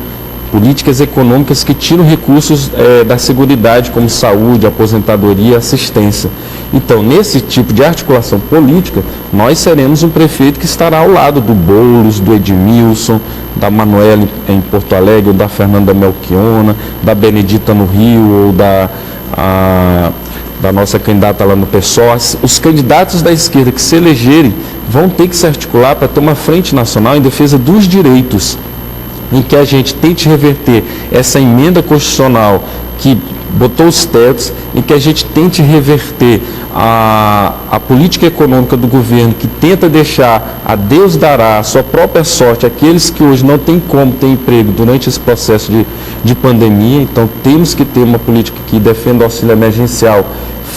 políticas econômicas que tiram recursos da seguridade, como saúde, aposentadoria, assistência. Então, nesse tipo de articulação política, nós seremos um prefeito que estará ao lado do Boulos, do Edmilson, da Manuela em Porto Alegre, ou da Fernanda Melchiona, da Benedita no Rio, ou da nossa candidata lá no PSOL. Os candidatos da esquerda que se elegerem vão ter que se articular para ter uma frente nacional em defesa dos direitos, em que a gente tente reverter essa emenda constitucional que botou os tetos, em que a gente tente reverter a política econômica do governo, que tenta deixar a Deus dará a sua própria sorte àqueles que hoje não têm como ter emprego durante esse processo de pandemia. Então temos que ter uma política que defenda o auxílio emergencial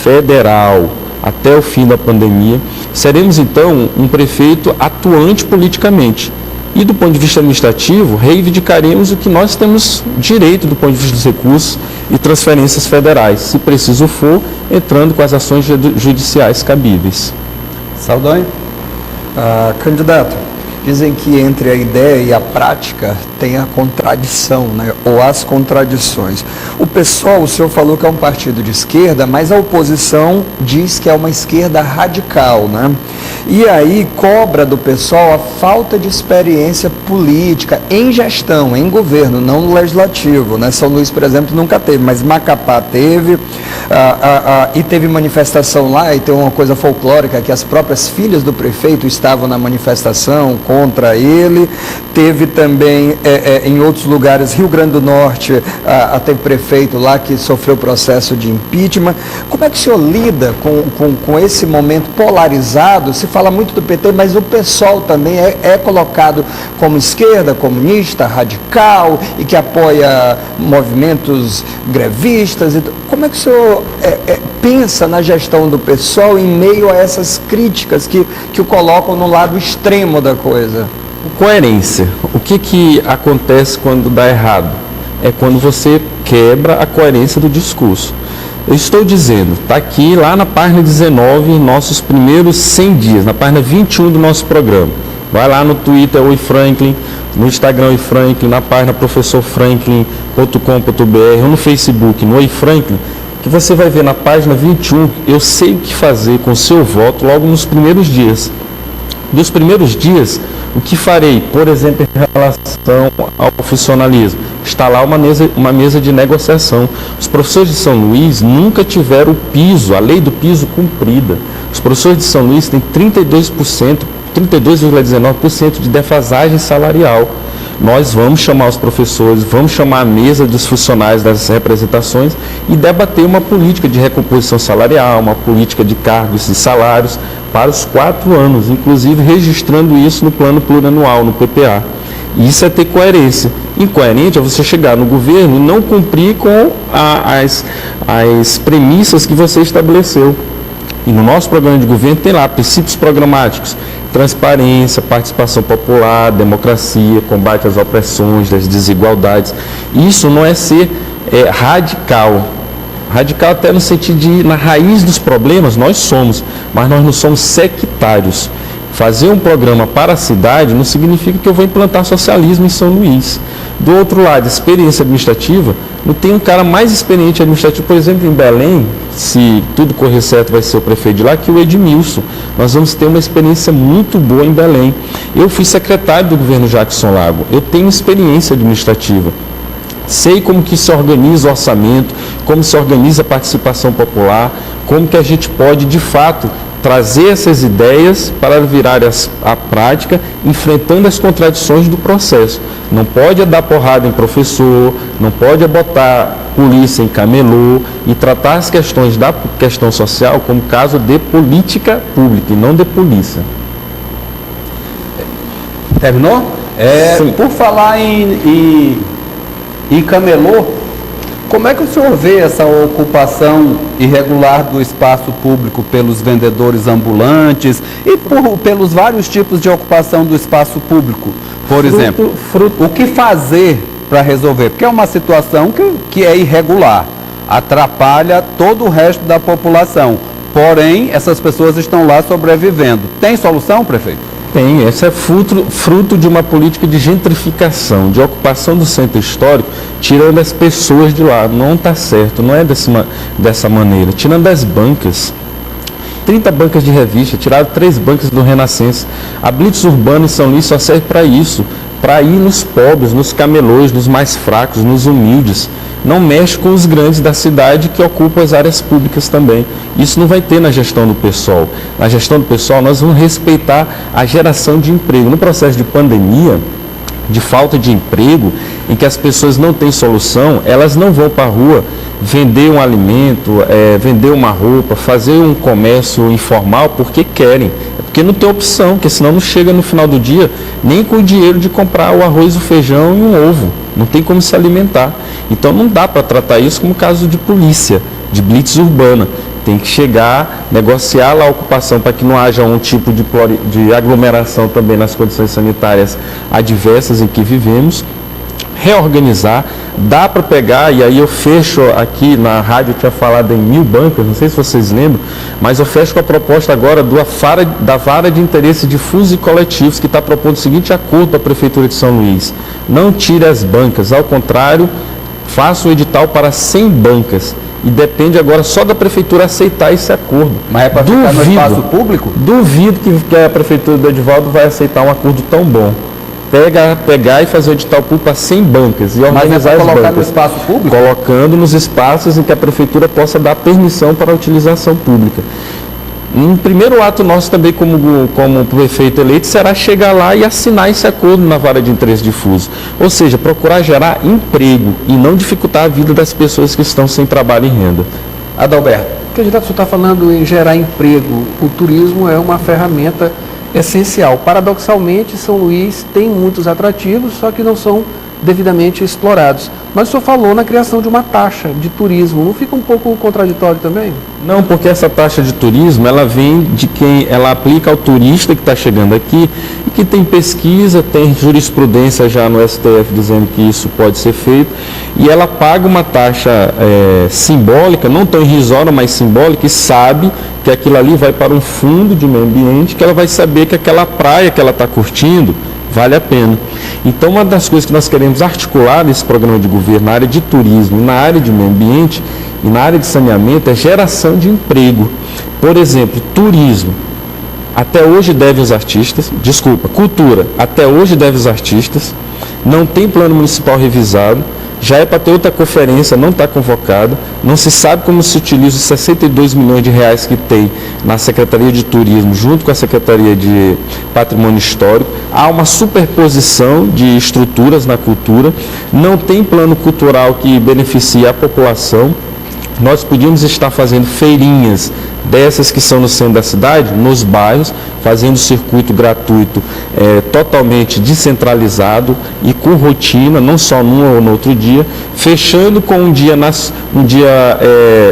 federal até o fim da pandemia. Seremos então um prefeito atuante politicamente. E do ponto de vista administrativo, reivindicaremos o que nós temos direito do ponto de vista dos recursos e transferências federais, se preciso for, entrando com as ações judiciais cabíveis. Saldanha. Candidato, dizem que entre a ideia e a prática tem a contradição, né? Ou as contradições. O PSOL, o senhor falou que é um partido de esquerda, mas a oposição diz que é uma esquerda radical, né? E aí cobra do PSOL a falta de experiência política em gestão, em governo, não no legislativo, né? São Luís, por exemplo, nunca teve, mas Macapá teve, e teve manifestação lá, e tem uma coisa folclórica, que as próprias filhas do prefeito estavam na manifestação contra ele. Teve também em outros lugares, Rio Grande do Norte, teve prefeito lá que sofreu processo de impeachment. Como é que o senhor lida com esse momento polarizado? Se fala muito do PT, mas o PSOL também é colocado como esquerda, comunista, radical, e que apoia movimentos grevistas. Como é que o senhor pensa na gestão do PSOL em meio a essas críticas que o colocam no lado extremo da coisa? Coerência. O que acontece quando dá errado? É quando você quebra a coerência do discurso. Eu estou dizendo, está aqui lá na página 19, nossos primeiros 100 dias, na página 21 do nosso programa. Vai lá no Twitter, Oi Franklin, no Instagram, Oi Franklin, na página professorfranklin.com.br, ou no Facebook, no Oi Franklin, que você vai ver na página 21, eu sei o que fazer com o seu voto logo nos primeiros dias. Dos primeiros dias, o que farei, por exemplo, em relação ao funcionalismo? Instalar uma mesa de negociação. Os professores de São Luís nunca tiveram o piso, a lei do piso cumprida. Os professores de São Luís têm 32,19% de defasagem salarial. Nós vamos chamar os professores, vamos chamar a mesa dos funcionários das representações e debater uma política de recomposição salarial, uma política de cargos e salários para os 4 anos, inclusive registrando isso no plano plurianual, no PPA. Isso é ter coerência. Incoerente é você chegar no governo e não cumprir com as premissas que você estabeleceu. E no nosso programa de governo tem lá princípios programáticos: transparência, participação popular, democracia, combate às opressões, às desigualdades. Isso não é ser radical. Radical até no sentido de ir na raiz dos problemas, nós somos, mas nós não somos sectários. Fazer um programa para a cidade não significa que eu vou implantar socialismo em São Luís. Do outro lado, experiência administrativa, não tem um cara mais experiente administrativo, por exemplo, em Belém, se tudo correr certo vai ser o prefeito de lá, que o Edmilson. Nós vamos ter uma experiência muito boa em Belém. Eu fui secretário do governo Jackson Lago, eu tenho experiência administrativa. Sei como que se organiza o orçamento, como se organiza a participação popular, como que a gente pode, de fato, trazer essas ideias para virar a prática, enfrentando as contradições do processo. Não pode dar porrada em professor, não pode botar polícia em camelô e tratar as questões da questão social como caso de política pública e não de polícia. Terminou? Por falar em camelô, como é que o senhor vê essa ocupação irregular do espaço público pelos vendedores ambulantes e pelos vários tipos de ocupação do espaço público? Por exemplo, o que fazer para resolver? Porque é uma situação que é irregular, atrapalha todo o resto da população. Porém, essas pessoas estão lá sobrevivendo. Tem solução, prefeito? Tem, esse é fruto de uma política de gentrificação, de ocupação do centro histórico, tirando as pessoas de lá. Não está certo, não é dessa maneira. Tirando as bancas, 30 bancas de revista, tiraram 3 bancas do Renascença. A blitz urbana em São Luís só serve para isso, para ir nos pobres, nos camelôs, nos mais fracos, nos humildes. Não mexe com os grandes da cidade que ocupam as áreas públicas também. Isso não vai ter na gestão do PSOL. Na gestão do PSOL, nós vamos respeitar a geração de emprego. No processo de pandemia, de falta de emprego, em que as pessoas não têm solução, elas não vão para a rua vender um alimento, vender uma roupa, fazer um comércio informal porque querem. É porque não tem opção, porque senão não chega no final do dia nem com o dinheiro de comprar o arroz, o feijão e um ovo. Não tem como se alimentar. Então não dá para tratar isso como caso de polícia, de blitz urbana. Tem que chegar, negociar lá a ocupação para que não haja um tipo de aglomeração também nas condições sanitárias adversas em que vivemos. Reorganizar, dá para pegar, e aí eu fecho aqui na rádio, eu tinha falado em 1000 bancas, não sei se vocês lembram, mas eu fecho com a proposta agora da vara de interesse difusos e coletivos, que está propondo o seguinte acordo para a Prefeitura de São Luís: não tire as bancas, ao contrário, faça um edital para 100 bancas, e depende agora só da Prefeitura aceitar esse acordo. Mas é para ficar no espaço público? Duvido que a Prefeitura do Edivaldo vai aceitar um acordo tão bom. Pegar e fazer o edital público para 100 bancas e organizar as bancas. Colocar no espaço público? Colocando nos espaços em que a Prefeitura possa dar permissão para a utilização pública. Um primeiro ato nosso também como prefeito eleito será chegar lá e assinar esse acordo na vara de interesse difuso. Ou seja, procurar gerar emprego e não dificultar a vida das pessoas que estão sem trabalho e renda. Adalberto, candidato, você está falando em gerar emprego. O turismo é uma ferramenta essencial. Paradoxalmente, São Luís tem muitos atrativos, só que não são devidamente explorados. Mas o senhor falou na criação de uma taxa de turismo. Não fica um pouco contraditório também? Não, porque essa taxa de turismo, ela vem de quem ela aplica ao turista que está chegando aqui e que tem pesquisa, tem jurisprudência já no STF dizendo que isso pode ser feito, e ela paga uma taxa simbólica, não tão irrisória, mas simbólica, e sabe que aquilo ali vai para um fundo de meio ambiente, que ela vai saber que aquela praia que ela está curtindo vale a pena. Então, uma das coisas que nós queremos articular nesse programa de governo na área de turismo, na área de meio ambiente e na área de saneamento é geração de emprego. Por exemplo, turismo. Até hoje deve os artistas, cultura, até hoje deve os artistas, não tem plano municipal revisado, já é para ter outra conferência, não está convocada, não se sabe como se utiliza os 62 milhões de reais que tem na Secretaria de Turismo, junto com a Secretaria de Patrimônio Histórico, há uma superposição de estruturas na cultura, não tem plano cultural que beneficie a população. Nós podíamos estar fazendo feirinhas dessas que são no centro da cidade, nos bairros, fazendo circuito gratuito totalmente descentralizado e com rotina, não só num ou no outro dia, fechando com um dia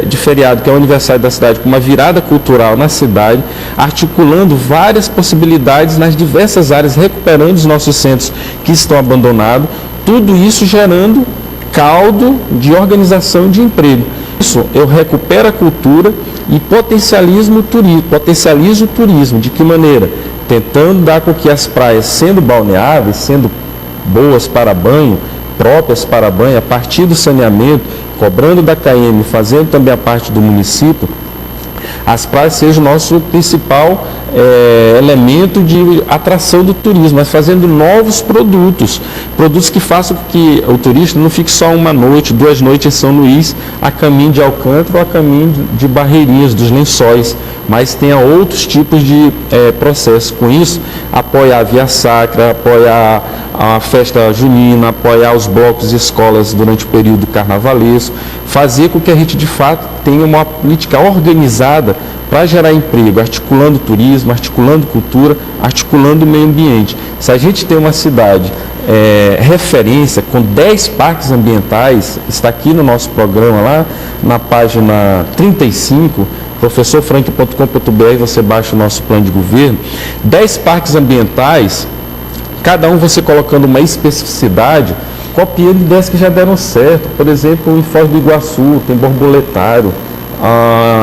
de feriado, que é o aniversário da cidade, com uma virada cultural na cidade, articulando várias possibilidades nas diversas áreas, recuperando os nossos centros que estão abandonados, tudo isso gerando caldo de organização de emprego. Isso, eu recupero a cultura e potencializo o turismo. De que maneira? Tentando dar com que as praias, sendo balneáveis, sendo boas para banho, próprias para banho, a partir do saneamento, cobrando da CAEM, fazendo também a parte do município, as praias sejam o nosso principal elemento de atração do turismo, mas fazendo novos produtos que façam com que o turista não fique só uma noite, 2 noites em São Luís, a caminho de Alcântara ou a caminho de Barreirinhas, dos Lençóis, mas tenha outros tipos de processos. Com isso, apoiar a Via Sacra, apoiar a festa junina, apoiar os blocos e escolas durante o período carnavalesco, fazer com que a gente de fato tenha uma política organizada para gerar emprego, articulando turismo, articulando cultura, articulando o meio ambiente. Se a gente tem uma cidade referência com 10 parques ambientais, está aqui no nosso programa lá na página 35, professorfrank.com.br, você baixa o nosso plano de governo, 10 parques ambientais, cada um você colocando uma especificidade, copiando ideias que já deram certo. Por exemplo, em Foz do Iguaçu tem borboletário,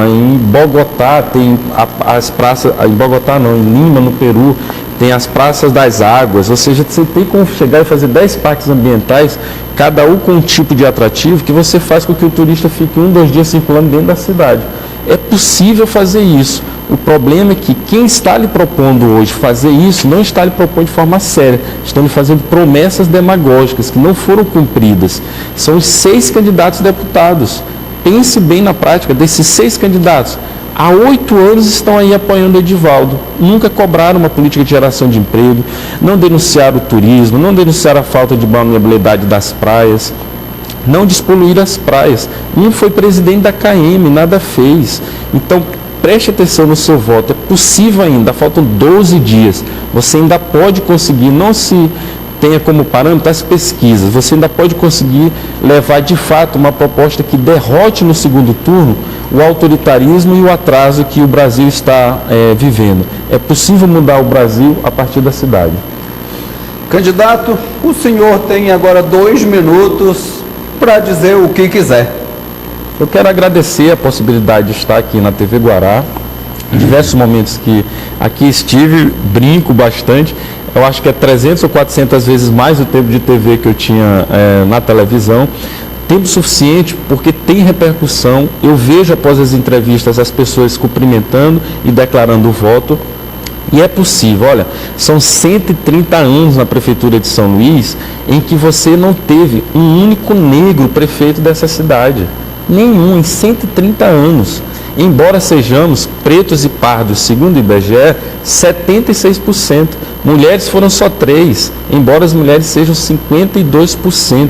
em Bogotá tem as praças, em Bogotá não, em Lima, no Peru, tem as praças das águas, ou seja, você tem como chegar e fazer 10 parques ambientais, cada um com um tipo de atrativo que você faz com que o turista fique 1, 2 dias circulando dentro da cidade. É possível fazer isso. O problema é que quem está lhe propondo hoje fazer isso não está lhe propondo de forma séria, estão lhe fazendo promessas demagógicas que não foram cumpridas. São os 6 candidatos deputados. Pense bem na prática desses 6 candidatos. Há 8 anos estão aí apoiando Edivaldo. Nunca cobraram uma política de geração de emprego, não denunciaram o turismo, não denunciaram a falta de balneabilidade das praias, não despoluíram as praias. Um foi presidente da CAEM, nada fez. Então, preste atenção no seu voto. É possível ainda, faltam 12 dias. Você ainda pode conseguir, não se tenha como parâmetro as pesquisas, você ainda pode conseguir levar de fato uma proposta que derrote no segundo turno o autoritarismo e o atraso que o Brasil está vivendo. É possível mudar o Brasil a partir da cidade. Candidato, o senhor tem agora 2 minutos para dizer o que quiser. Eu quero agradecer a possibilidade de estar aqui na TV Guará. Em diversos momentos que aqui estive, brinco bastante. Eu acho que é 300 ou 400 vezes mais o tempo de TV que eu tinha na televisão. Tempo suficiente porque tem repercussão. Eu vejo após as entrevistas as pessoas cumprimentando e declarando o voto. E é possível, olha, são 130 anos na Prefeitura de São Luís em que você não teve um único negro prefeito dessa cidade. Nenhum, em 130 anos. Embora sejamos pretos e pardos, segundo o IBGE, 76%. Mulheres foram só 3%, embora as mulheres sejam 52%.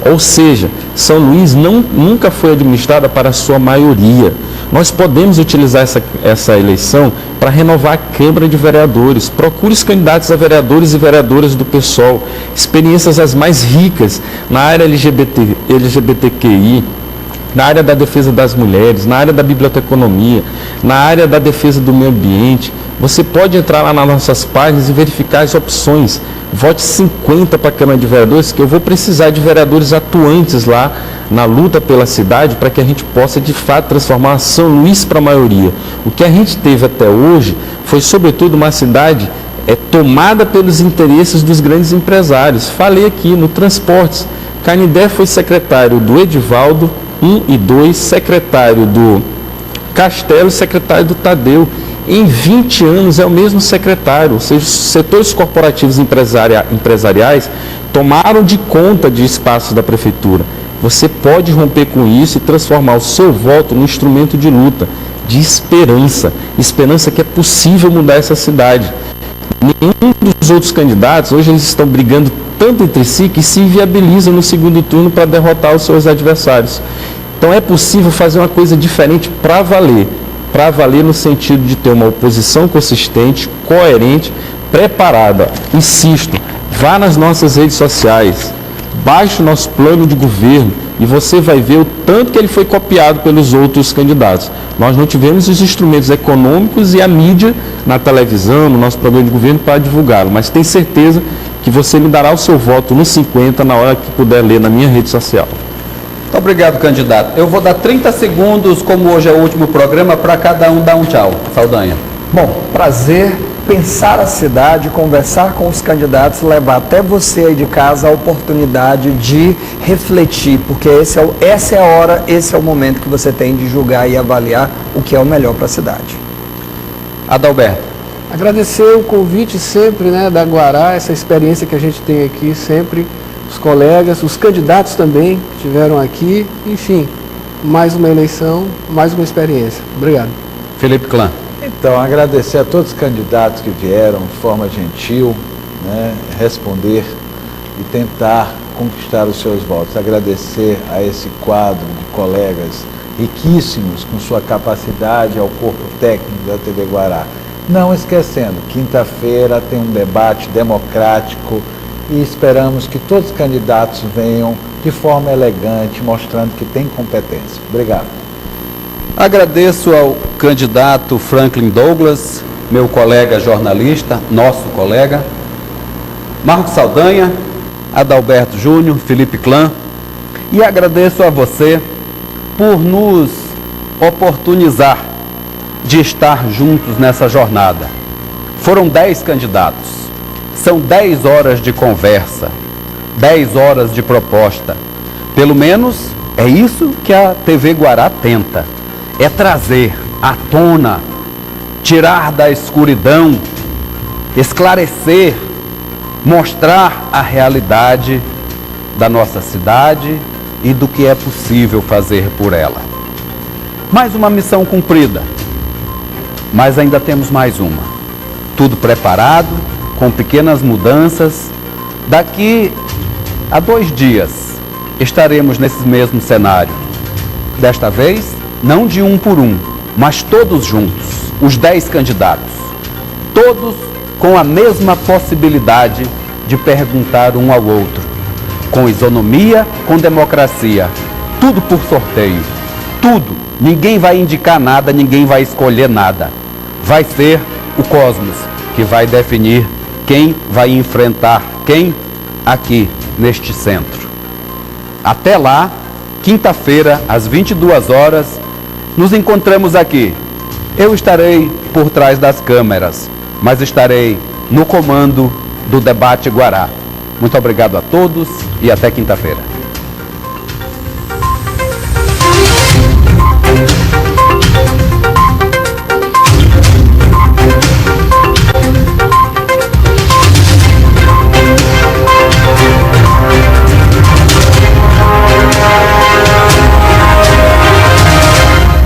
Ou seja, São Luís nunca foi administrada para a sua maioria. Nós podemos utilizar essa eleição para renovar a Câmara de Vereadores. Procure os candidatos a vereadores e vereadoras do PSOL, experiências as mais ricas na área LGBTQI, na área da defesa das mulheres, na área da biblioteconomia, na área da defesa do meio ambiente. Você pode entrar lá nas nossas páginas e verificar as opções. Vote 50 para a Câmara de Vereadores, que eu vou precisar de vereadores atuantes lá na luta pela cidade, para que a gente possa, de fato, transformar São Luís para a maioria. O que a gente teve até hoje foi, sobretudo, uma cidade tomada pelos interesses dos grandes empresários. Falei aqui no transportes. Canindé foi secretário do Edivaldo 1 e 2, secretário do Castelo e secretário do Tadeu. Em 20 anos é o mesmo secretário, ou seja, os setores corporativos empresariais tomaram de conta de espaços da prefeitura. Você pode romper com isso e transformar o seu voto num instrumento de luta, de esperança. Esperança que é possível mudar essa cidade. Nenhum dos outros candidatos, hoje eles estão brigando tanto entre si que se inviabilizam no segundo turno para derrotar os seus adversários. Então é possível fazer uma coisa diferente para valer no sentido de ter uma oposição consistente, coerente, preparada. Insisto, vá nas nossas redes sociais, baixe o nosso plano de governo e você vai ver o tanto que ele foi copiado pelos outros candidatos. Nós não tivemos os instrumentos econômicos e a mídia na televisão, no nosso programa de governo para divulgá-lo, mas tenho certeza que você me dará o seu voto no 50 na hora que puder ler na minha rede social. Muito obrigado, candidato. Eu vou dar 30 segundos, como hoje é o último programa, para cada um dar um tchau. Saldanha. Bom, prazer pensar a cidade, conversar com os candidatos, levar até você aí de casa a oportunidade de refletir, porque essa é a hora, esse é o momento que você tem de julgar e avaliar o que é o melhor para a cidade. Adalberto. Agradecer o convite sempre, da Guará, essa experiência que a gente tem aqui sempre, os colegas, os candidatos também que estiveram aqui, enfim, mais uma eleição, mais uma experiência. Obrigado. Felipe Clã. Então, agradecer a todos os candidatos que vieram de forma gentil, responder e tentar conquistar os seus votos. Agradecer a esse quadro de colegas riquíssimos com sua capacidade, ao corpo técnico da TV Guará. Não esquecendo, quinta-feira tem um debate democrático e esperamos que todos os candidatos venham de forma elegante, mostrando que tem competência. Obrigado. Agradeço ao candidato Franklin Douglas, meu colega jornalista, nosso colega, Marcos Saldanha, Adalberto Júnior, Felipe Clã, e agradeço a você por nos oportunizar de estar juntos nessa jornada. Foram 10 candidatos, são 10 horas de conversa, 10 horas de proposta. Pelo menos é isso que a TV Guará tenta. É trazer à tona, tirar da escuridão, esclarecer, mostrar a realidade da nossa cidade e do que é possível fazer por ela. Mais uma missão cumprida, mas ainda temos mais uma. Tudo preparado, com pequenas mudanças. Daqui a 2 dias estaremos nesse mesmo cenário. Desta vez, não de um por um, mas todos juntos, os 10 candidatos, todos com a mesma possibilidade de perguntar um ao outro, com isonomia, com democracia, tudo por sorteio, tudo, ninguém vai indicar nada, ninguém vai escolher nada, vai ser o cosmos que vai definir quem vai enfrentar quem aqui neste centro. Até lá, quinta-feira, às 22 horas, nos encontramos aqui. Eu estarei por trás das câmeras, mas estarei no comando do Debate Guará. Muito obrigado a todos e até quinta-feira.